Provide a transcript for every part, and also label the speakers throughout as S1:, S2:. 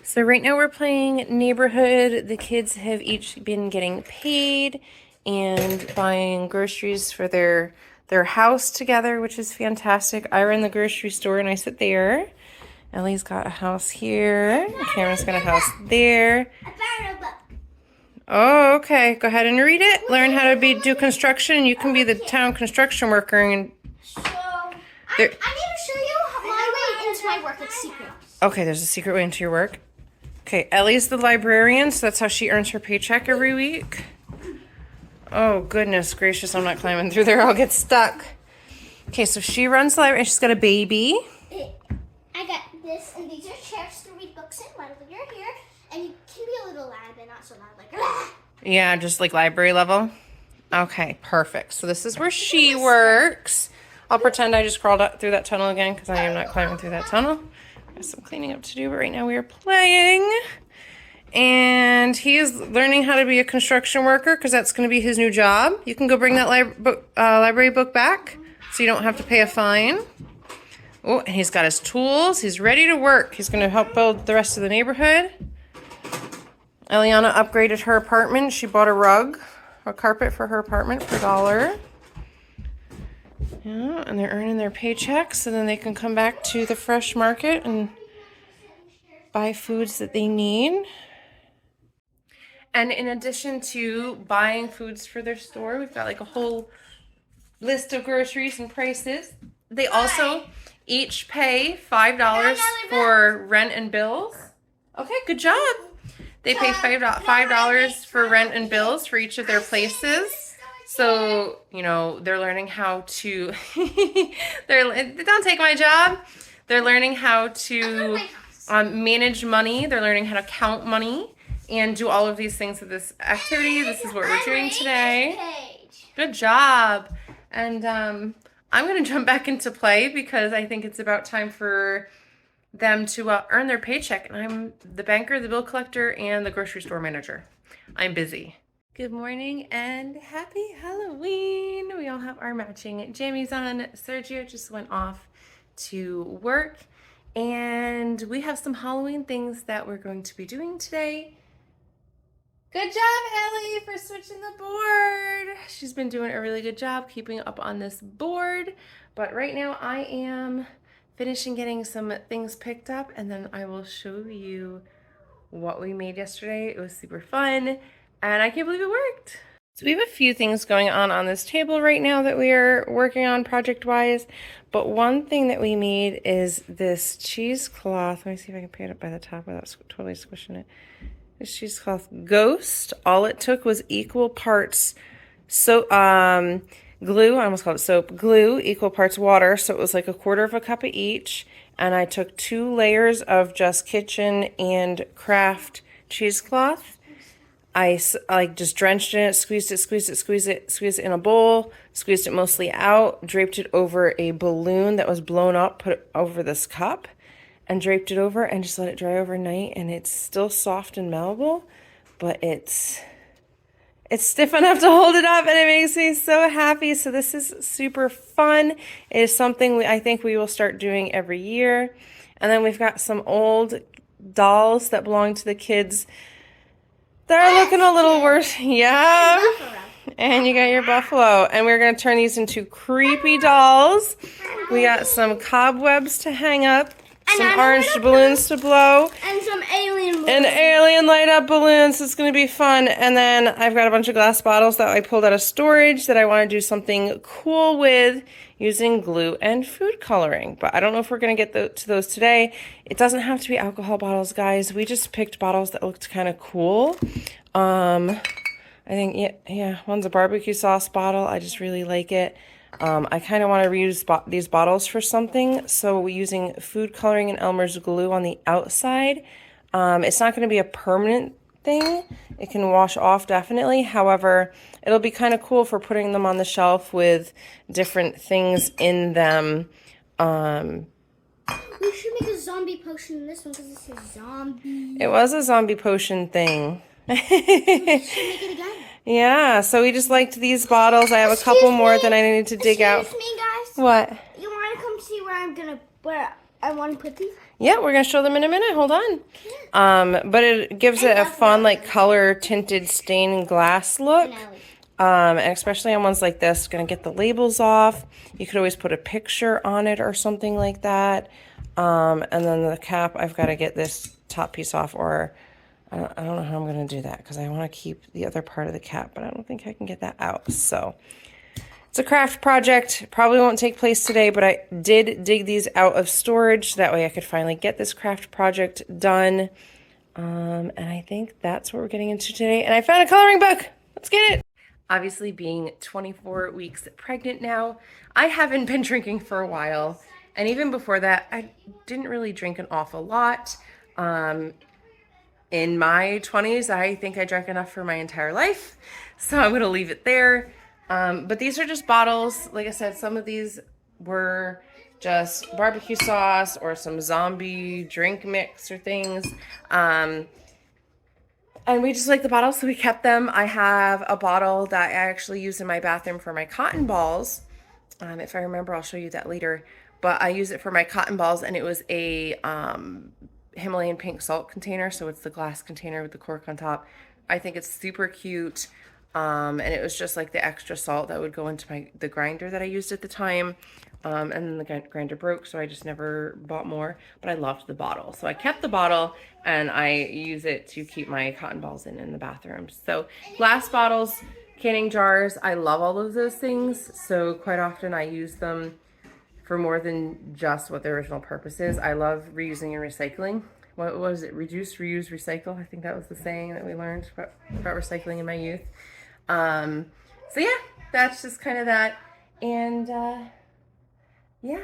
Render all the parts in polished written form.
S1: So right now we're playing neighborhood. The kids have each been getting paid and buying groceries for their house together, which is fantastic. I run the grocery store and I sit there. Ellie's got a house here. Cameron's got a house there. Oh, okay. Go ahead and read it. Learn how to do construction. You can be the town construction worker. And
S2: so I need to show you my way into my work. It's secret.
S1: Okay, there's a secret way into your work. Okay, Ellie's the librarian, so that's how she earns her paycheck every week. Oh, goodness gracious, I'm not climbing through there. I'll get stuck. Okay, so she runs the library, and she's got a baby.
S2: I got this, and these are chairs to read books in while you're here, and you can be a little loud, but not so loud, like
S1: Yeah, just like library level. Okay, perfect. So this is where she works. I'll pretend I just crawled up through that tunnel again, because I am not climbing through that tunnel. Got some cleaning up to do, but right now we are playing. And he is learning how to be a construction worker because that's going to be his new job. You can go bring that library book back so you don't have to pay a fine. Oh, and he's got his tools. He's ready to work. He's going to help build the rest of the neighborhood. Eliana upgraded her apartment. She bought a carpet for her apartment for $1. Yeah, and they're earning their paychecks, so then they can come back to the fresh market and buy foods that they need. And in addition to buying foods for their store, we've got like a whole list of groceries and prices. They also each pay $5 for rent and bills. Okay, good job. They pay $5 for rent and bills for each of their places. So, you know, they're learning how to, don't take my job. They're learning how to manage money. They're learning how to count money and do all of these things with this activity. This is what we're doing today. Good job. And I'm going to jump back into play because I think it's about time for them to earn their paycheck. And I'm the banker, the bill collector, and the grocery store manager. I'm busy. Good morning and happy Halloween. We all have our matching jammies on. Sergio just went off to work. And we have some Halloween things that we're going to be doing today. Good job, Ellie, for switching the board. She's been doing a really good job keeping up on this board. But right now I am finishing getting some things picked up, and then I will show you what we made yesterday. It was super fun, and I can't believe it worked. So we have a few things going on this table right now that we are working on project-wise. But one thing that we made is this cheesecloth. Let me see if I can pick it up by the top without totally squishing it. This cheesecloth Ghost. All it took was equal parts glue. I almost called it soap. Glue, equal parts water. So it was like 1/4 cup of each. And I took 2 layers of Just Kitchen and Craft cheesecloth. I just drenched in it, squeezed it in a bowl, squeezed it mostly out, draped it over a balloon that was blown up, put it over this cup, and draped it over and just let it dry overnight. And it's still soft and malleable, but it's stiff enough to hold it up, and it makes me so happy. So this is super fun. It is something I think we will start doing every year. And then we've got some old dolls that belong to the kids. They're looking a little worse. Yeah. And you got your buffalo. And we're going to turn these into creepy dolls. We got some cobwebs to hang up. Some orange balloons to blow.
S2: And some alien balloons.
S1: And alien light up balloons. It's going to be fun. And then I've got a bunch of glass bottles that I pulled out of storage that I want to do something cool with using glue and food coloring. But I don't know if we're going to get to those today. It doesn't have to be alcohol bottles, guys. We just picked bottles that looked kind of cool. I think, yeah, one's a barbecue sauce bottle. I just really like it. I kind of want to reuse these bottles for something. So we're using food coloring and Elmer's glue on the outside. It's not going to be a permanent thing. It can wash off definitely. However, it'll be kind of cool for putting them on the shelf with different things in them.
S2: We should make a zombie potion in this one because it says zombie.
S1: It was a zombie potion thing.
S2: We should make it again.
S1: Yeah, so we just liked these bottles. I have a couple more that I need to dig out.
S2: Excuse me, guys.
S1: What?
S2: You want to come see where I want to put these?
S1: Yeah, we're gonna show them in a minute. Hold on. But it gives it a fun, like, color tinted stained glass look. And especially on ones like this, gonna get the labels off. You could always put a picture on it or something like that. And then the cap, I've got to get this top piece off, or I don't know how I'm gonna do that because I want to keep the other part of the cap, but I don't think I can get that out. So it's a craft project. Probably won't take place today, but I did dig these out of storage. That way I could finally get this craft project done. And I think that's what we're getting into today. And I found a coloring book. Let's get it. Obviously, being 24 weeks pregnant now, I haven't been drinking for a while. And even before that, I didn't really drink an awful lot. In my 20s, I think I drank enough for my entire life. So I'm going to leave it there. But these are just bottles. Like I said, some of these were just barbecue sauce or some zombie drink mix or things. And we just like the bottles, so we kept them. I have a bottle that I actually use in my bathroom for my cotton balls. If I remember, I'll show you that later. But I use it for my cotton balls, and it was a Himalayan pink salt container. So it's the glass container with the cork on top. I think it's super cute. And it was just like the extra salt that would go into the grinder that I used at the time. And then the grinder broke, so I just never bought more. But I loved the bottle. So I kept the bottle, and I use it to keep my cotton balls in the bathroom. So glass bottles, canning jars, I love all of those things. So quite often I use them for more than just what their original purpose is. I love reusing and recycling. What was it? Reduce, reuse, recycle. I think that was the saying that we learned about recycling in my youth. So yeah, that's just kind of that. And yeah,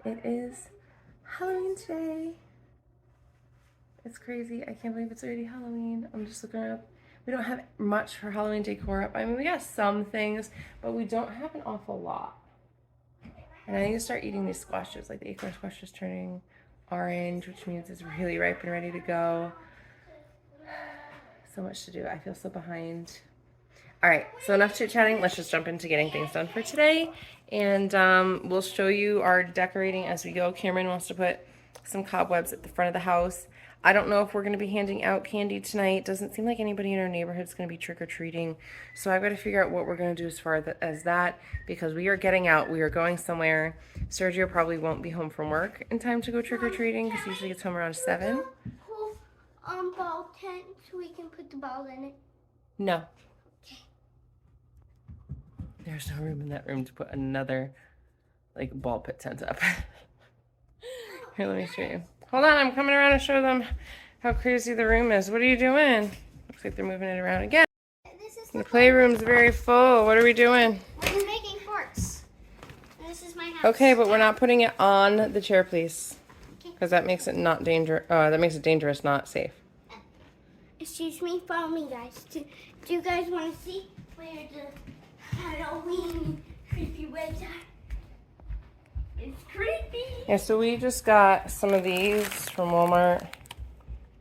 S1: it is Halloween today. It's crazy. I can't believe it's already Halloween. I'm just looking up. We don't have much for Halloween decor up. I mean, we got some things, but we don't have an awful lot. And I need to start eating these squashes. Like the acorn squash is turning orange, which means it's really ripe and ready to go. So much to do. I feel so behind. All right, so enough chit-chatting. Let's just jump into getting things done for today. And we'll show you our decorating as we go. Cameron wants to put some cobwebs at the front of the house. I don't know if we're going to be handing out candy tonight. Doesn't seem like anybody in our neighborhood is going to be trick-or-treating. So I've got to figure out what we're going to do as far as that, because we are getting out. We are going somewhere. Sergio probably won't be home from work in time to go trick-or-treating because he usually gets home around 7.
S2: Ball tent so we can put the ball in it.
S1: No. Okay. There's no room in that room to put another, like, ball pit tent up. Here, let me show you. Hold on, I'm coming around to show them how crazy the room is. What are you doing? Looks like they're moving it around again. The playroom's very full. What are we doing?
S2: We're making forts. This is my house.
S1: Okay, but we're not putting it on the chair, please. Because that makes it not dangerous. That makes it dangerous, not safe.
S2: Excuse me, follow me, guys. Do you guys want to see where the Halloween creepy webs are? It's creepy.
S1: Yeah, so we just got some of these from Walmart.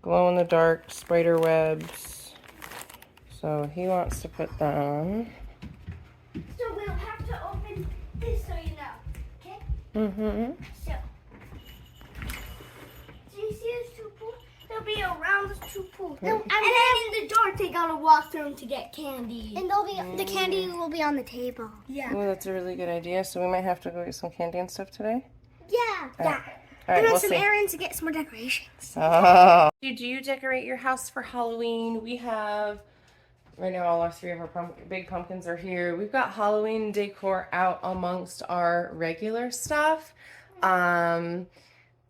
S1: Glow-in-the-dark spider webs. So he wants to put them.
S2: So we'll have to open this so you know, okay?
S1: Mm-hmm.
S2: So, do you see those two pools? They'll be around the two pools. And then in the dark, they gotta walk through them to get candy. And they'll be the candy will be on the table. Yeah.
S1: Oh, that's a really good idea. So we might have to go get some candy and stuff today.
S2: Yeah.
S1: All right. All right,
S2: and then
S1: we'll
S2: some
S1: see.
S2: errands to get some more decorations.
S1: Oh. Did you decorate your house for Halloween? We have, right now all our 3 of our big pumpkins are here. We've got Halloween decor out amongst our regular stuff.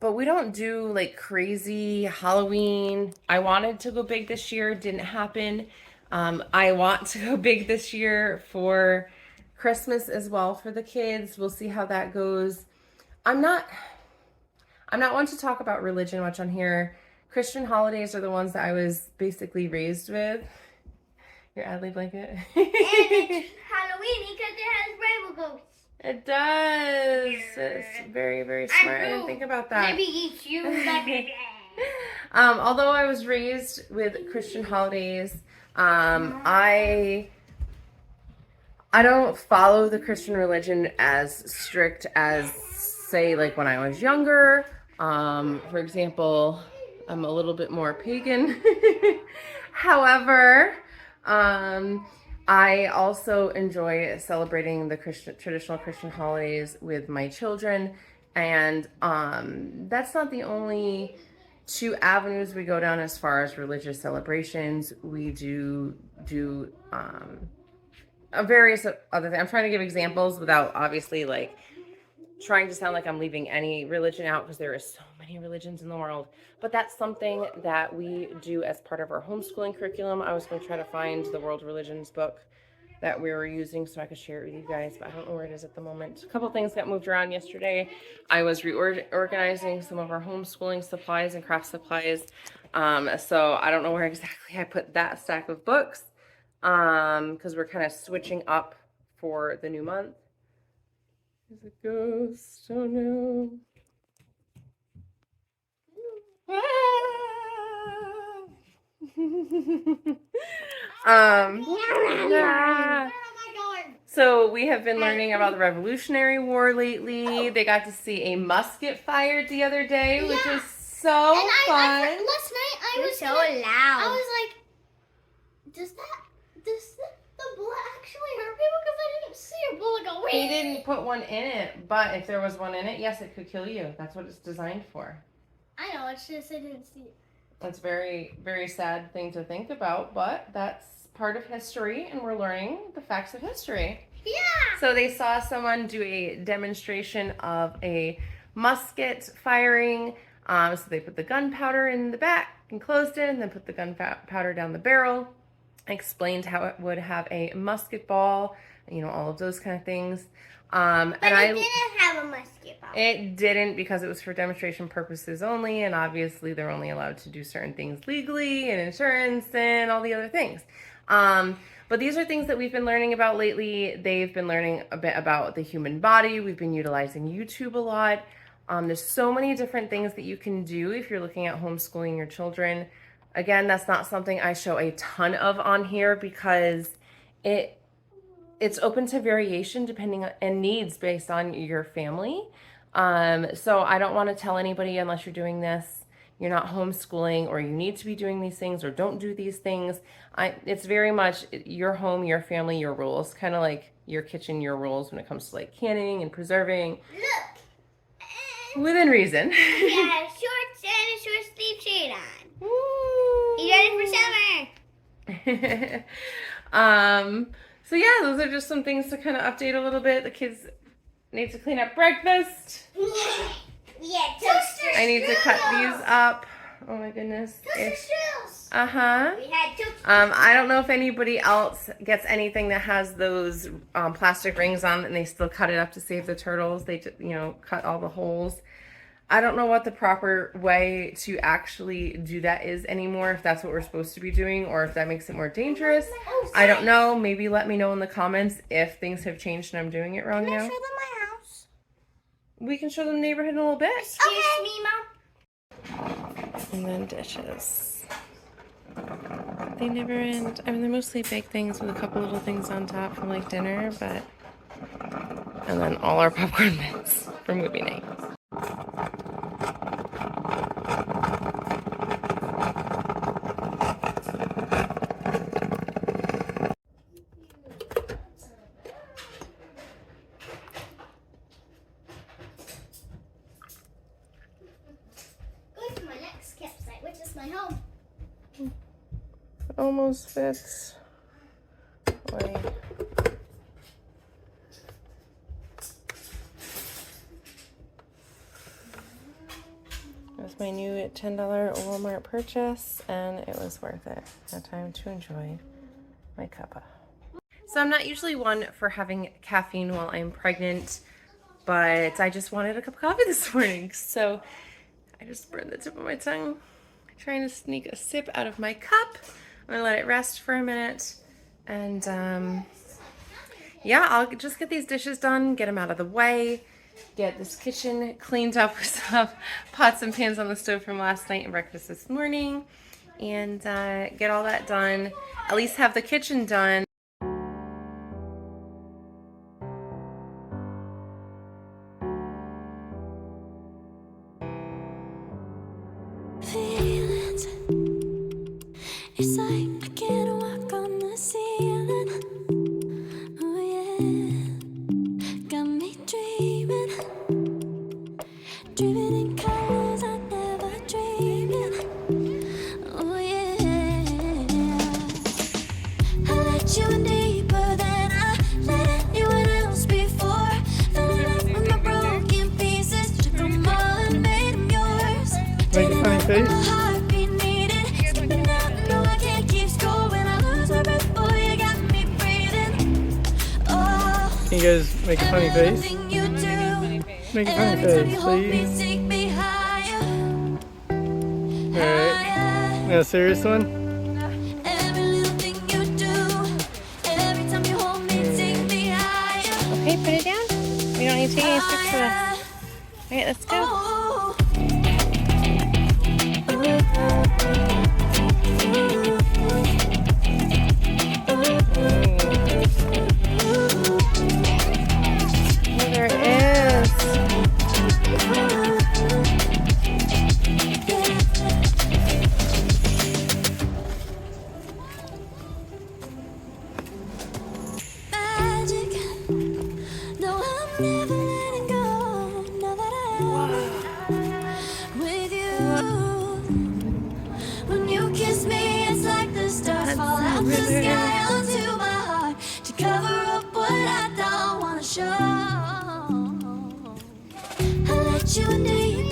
S1: But we don't do like crazy Halloween. I wanted to go big this year, didn't happen. I want to go big this year for Christmas as well for the kids. We'll see how that goes. I'm not one to talk about religion much on here. Christian holidays are the ones that I was basically raised with. Your Adley blanket.
S2: And it's Halloween because it has rainbow ghosts.
S1: It does. It's very, very smart. I didn't think about that.
S2: Maybe eat you.
S1: Although I was raised with Christian holidays, I don't follow the Christian religion as strict as, say, like when I was younger. For example, I'm a little bit more pagan. However, I also enjoy celebrating the traditional Christian holidays with my children. And that's not the only two avenues we go down as far as religious celebrations. We do various other things. I'm trying to give examples without obviously like trying to sound like I'm leaving any religion out, because there are so many religions in the world. But that's something that we do as part of our homeschooling curriculum. I was going to try to find the World Religions book that we were using so I could share it with you guys, but I don't know where it is at the moment. A couple things got moved around yesterday. I was reorganizing some of our homeschooling supplies and craft supplies. So I don't know where exactly I put that stack of books, because we're kind of switching up for the new month. There's a ghost. Oh no. Yeah. So we have been learning about the Revolutionary War lately. They got to see a musket fired the other day, which was so fun.
S2: Last night I was so loud. I was like, does the bullet actually hurt people? Because I didn't see a bullet go.
S1: He didn't put one in it, but if there was one in it, yes, it could kill you. That's what it's designed for.
S2: I know, it's just I didn't see it.
S1: It's a very, very sad thing to think about, but that's part of history, and we're learning the facts of history.
S2: Yeah!
S1: So they saw someone do a demonstration of a musket firing. So they put the gunpowder in the back and closed it, and then put the gunpowder down the barrel. Explained how it would have a musket ball, you know, all of those kind of things.
S2: But it didn't have a musket ball.
S1: It didn't, because it was for demonstration purposes only, and obviously they're only allowed to do certain things legally and insurance and all the other things. But these are things that we've been learning about lately. They've been learning a bit about the human body. We've been utilizing YouTube a lot. There's so many different things that you can do if you're looking at homeschooling your children. Again, that's not something I show a ton of on here, because it's open to variation depending on and needs based on your family. So I don't want to tell anybody, unless you're doing this, you're not homeschooling, or you need to be doing these things, or don't do these things. It's very much your home, your family, your rules. Kind of like your kitchen, your rules when it comes to like canning and preserving.
S2: Look!
S1: Within reason.
S2: Yeah, shorts and a short sleeve shirt on. Ooh. You ready for summer?
S1: So yeah, those are just some things to kind of update a little bit. The kids need to clean up breakfast.
S2: Yeah, toaster
S1: I need to cut these up. Oh my goodness.
S2: Toaster strudels.
S1: Uh-huh.
S2: We had toaster.
S1: I don't know if anybody else gets anything that has those plastic rings on, and they still cut it up to save the turtles. They just, cut all the holes. I don't know what the proper way to actually do that is anymore, if that's what we're supposed to be doing, or if that makes it more dangerous. I don't know. Maybe let me know in the comments if things have changed and I'm doing it wrong now.
S2: Can I show them my house?
S1: We can show them the neighborhood in a little bit.
S2: Excuse me, Mom.
S1: And then dishes. They never end. I mean, they're mostly big things with a couple little things on top from like dinner, but... And then all our popcorn bits for movie night.
S2: Going to my next campsite, which is my home.
S1: Almost fits. Wait. That's my new $10 Walmart purchase, and it was worth it. Now time to enjoy my cuppa. So I'm not usually one for having caffeine while I'm pregnant, but I just wanted a cup of coffee this morning, so I just burned the tip of my tongue, trying to sneak a sip out of my cup. I'm gonna let it rest for a minute, and yeah, I'll just get these dishes done, get them out of the way, get this kitchen cleaned up with some pots and pans on the stove from last night and breakfast this morning, and get all that done, at least have the kitchen done.
S3: you in deeper than I let anyone else before. Fell in love with my broken pieces, took them all and made them yours.
S4: Make a funny face.
S3: My heartbeat needed, skipping out, no I can't keep score. When I lose my breath, boy, you got me breathing. Oh,
S4: Can you guys make a funny face?
S3: everything you do,
S4: Make a funny
S3: every time
S4: face,
S3: you hold me,
S4: please.
S3: take me higher,
S4: Alright.
S3: higher.
S4: Now, a serious one?
S3: Every little thing you do, every time you hold me, take me higher,
S1: Okay, put it down. We don't need to take any pics of us.
S3: higher.
S1: Alright, let's go.
S3: Oh.
S1: Oh, there it is.
S3: Magic. No, I'm never letting go. Now that I'm with you. When you kiss me, it's like the stars fall out the sky onto my heart to cover up what I don't wanna show. I let you in deep